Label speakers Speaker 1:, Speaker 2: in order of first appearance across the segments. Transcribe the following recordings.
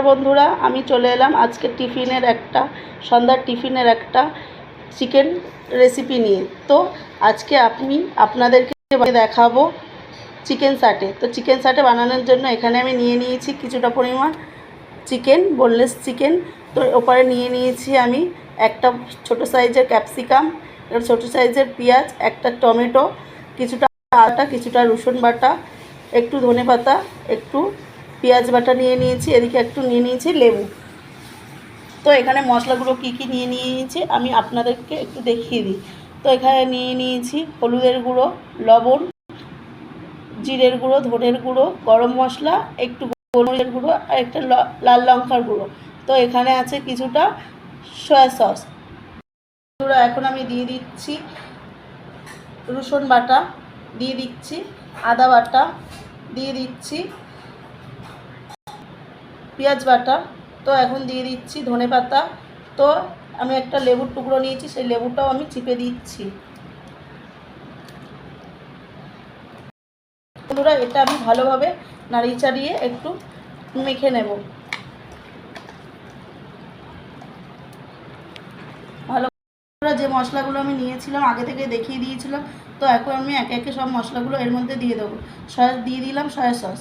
Speaker 1: বন্ধুরা, আমি চলে এলাম আজকে সন্ধ্যার টিফিনের একটা চিকেন রেসিপি নিয়ে। তো আজকে আপনাদেরকে দেখাবো চিকেন সাটে। তো চিকেন সাটে বানানোর জন্য এখানে আমি নিয়ে নিয়েছি কিছুটা পরিমাণ চিকেন, বোনলেস চিকেন। তো ওপরে নিয়ে নিয়েছি আমি একটা ছোটো সাইজের ক্যাপসিকাম, একটা ছোটো সাইজের পেঁয়াজ, একটা টমেটো, কিছুটা আদা, কিছুটা রসুন বাটা, একটু ধনেপাতা, একটু পেঁয়াজ বাটা নিয়ে নিয়েছি। এদিকে একটু নিয়ে নিয়েছি লেবু। তো এখানে মশলাগুলো কি কি নিয়ে নিয়েছি আমি আপনাদেরকে একটু দেখিয়ে দিই। তো এখানে নিয়ে নিয়েছি হলুদের গুঁড়ো, লবণ, জিরের গুঁড়ো, ধনের গুঁড়ো, গরম মশলা, একটু গোলমরিচের গুঁড়ো আর একটা লাল লঙ্কার গুঁড়ো। তো এখানে আছে কিছুটা সয়া সস। এখন আমি দিয়ে দিচ্ছি রসুন বাটা, দিয়ে দিচ্ছি আদা বাটা, দিয়ে দিচ্ছি পেঁয়াজ বাটা। তো এখন দিয়ে দিচ্ছি ধনেপাতা। তো আমি একটা লেবুর টুকরো নিয়েছি, সেই লেবুটাও আমি চিপে দিচ্ছি। বন্ধুরা, এটা আমি ভালোভাবে নাড়িয়ে চাড়িয়ে একটু মেখে নেব। ভালো যে মশলাগুলো আমি নিয়েছিলাম আগে থেকে দেখিয়ে দিয়েছিলাম। তো এখন আমি একে একে সব মশলাগুলো এর মধ্যে দিয়ে দেবো। দিয়ে দিলাম সয়া সস।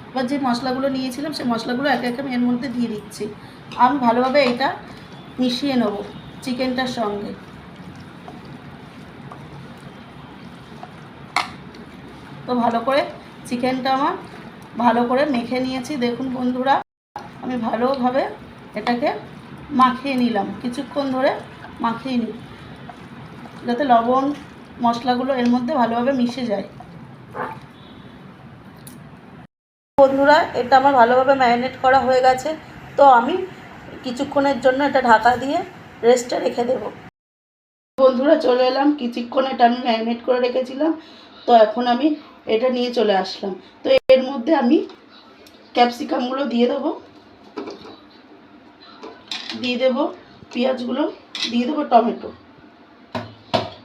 Speaker 1: এবার যে মশলাগুলো নিয়েছিলাম সেই মশলাগুলো একে একে আমি এর মধ্যে দিয়ে দিচ্ছি। আমি ভালোভাবে এটা মিশিয়ে নেব চিকেনটার সঙ্গে। তো ভালো করে চিকেনটা আমার ভালো করে মেখে নিয়েছি। দেখুন বন্ধুরা, আমি ভালোভাবে এটাকে মাখিয়ে নিলাম, কিছুক্ষণ ধরে মাখিয়ে নিই যাতে লবণ মশলাগুলো এর মধ্যে ভালোভাবে মিশে যায়। বন্ধুরা, এটা আমার ভালোভাবে ম্যারিনেট করা হয়ে গেছে। তো আমি কিছুক্ষণের জন্য এটা ঢাকা দিয়ে রেস্টে রেখে দেব। বন্ধুরা, চলে এলাম, কিছুক্ষণ এটা আমি ম্যারিনেট করে রেখেছিলাম। তো এখন আমি এটা নিয়ে চলে আসলাম। তো এর মধ্যে আমি ক্যাপসিকামগুলো দিয়ে দেবো, পেঁয়াজগুলো দিয়ে দেবো, টমেটো।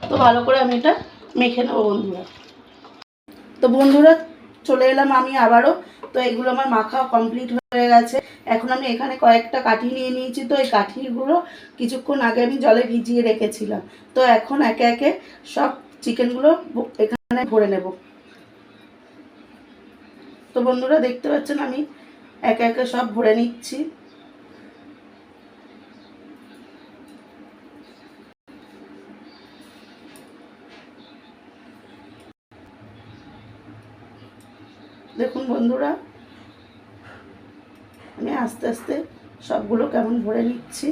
Speaker 1: তো ভালো করে আমি এটা মেখে নেবো বন্ধুরা। তো বন্ধুরা, চলে এলাম আমি আবারও। তো এগুলো আমার মাখা কমপ্লিট হয়ে গেছে। এখন আমি এখানে কয়েকটা কাঠি নিয়ে নিয়েছি। তো এই কাঠিগুলো কিছুক্ষণ আগে আমি জলে ভিজিয়ে রেখেছিলাম। তো এখন একে একে সব চিকেনগুলো এখানে ভরে নেব। তো বন্ধুরা, দেখতে পাচ্ছেন আমি একে একে সব ভরে নিচ্ছি। দেখুন বন্ধুরা, আমি আস্তে আস্তে সবগুলো কেমন ভরে নিচ্ছি।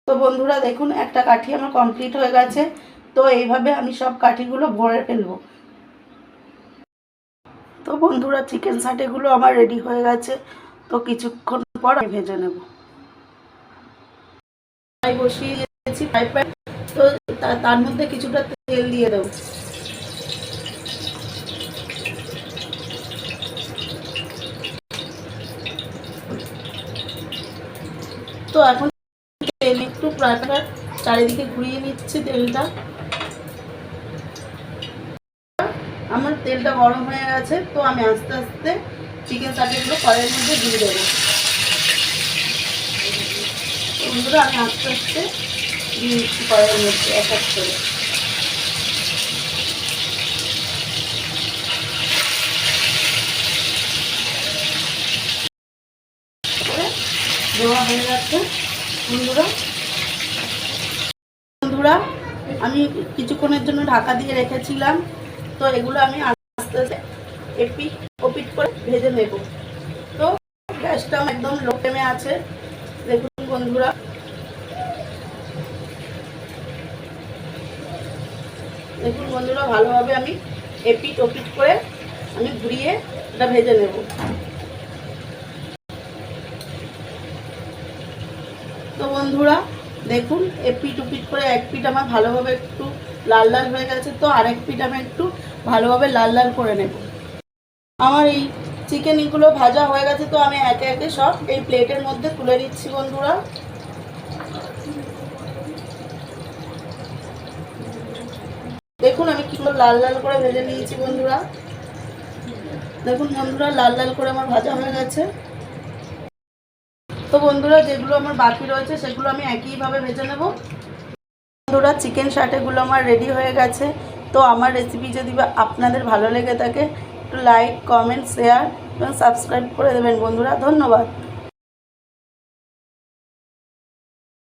Speaker 1: তো বন্ধুরা, দেখুন একটা কাঠি আমার কমপ্লিট হয়ে গেছে। তো এইভাবে আমি সব কাঠিগুলো ভরে ফেলবো। তো বন্ধুরা, চিকেন সাটেগুলো আমার রেডি হয়ে গেছে। তো কিছুক্ষণ পর আমি ভেজে নেব। বসিয়ে দিয়েছি ফ্রাই প্যান। তো তার মধ্যে কিছুটা তেল দিয়ে দেবো। তো এখন তেল একটু ফ্রাই প্যান চারিদিকে ঘুরিয়ে নিচ্ছি তেলটা। আমার তেলটা গরম হয়ে গেছে। তো আমি আস্তে আস্তে চিকেন সাটেগুলো কড়াইয়ের মধ্যে দিয়ে দেবো। বন্ধুরা, আমি আস্তে আস্তে দিয়ে দিচ্ছি কড়াইয়ের মধ্যে এক এক করে। দেওয়া হয়ে যাচ্ছে বন্ধুরা, আমি কিছুক্ষণের জন্য ঢাকা দিয়ে রেখেছিলাম। তো এগুলো আমি আস্তে আস্তে এপিট ওপিট করে ভেজে নেব। তো গ্যাসটা একদম লো ফ্লেমে আছে। দেখুন বন্ধুরা, ভালোভাবে আমি এপিট ওপিট করে আমি ঘুরিয়ে এটা ভেজে নেব। তো বন্ধুরা, দেখুন এপিট ওপিট করে এক পিঠ আমার ভালোভাবে একটু লাল লাল হয়ে গেছে। তো আরেক পিঠ আমি একটু ভালোভাবে লাল লাল করে নেব। আমার এই চিকেনগুলো ভাজা হয়ে গেছে। তো আমি একে একে সব এই প্লেটের মধ্যে তুলে নিচ্ছি বন্ধুরা। পুরো লাল লাল করে ভেজে নিয়েছি বন্ধুরা। দেখুন বন্ধুরা, লাল লাল করে আমার ভাজা হয়ে গেছে। তো বন্ধুরা, যেগুলো আমার বাকি রয়েছে সেগুলো আমি একইভাবে ভেজে নেব। বন্ধুরা, চিকেন সাটেগুলো আমার রেডি হয়ে গেছে। তো আমার রেসিপি যদি আপনাদের ভালো লেগে থাকে, একটু লাইক, কমেন্ট, শেয়ার এবং সাবস্ক্রাইব করে দেবেন বন্ধুরা। ধন্যবাদ।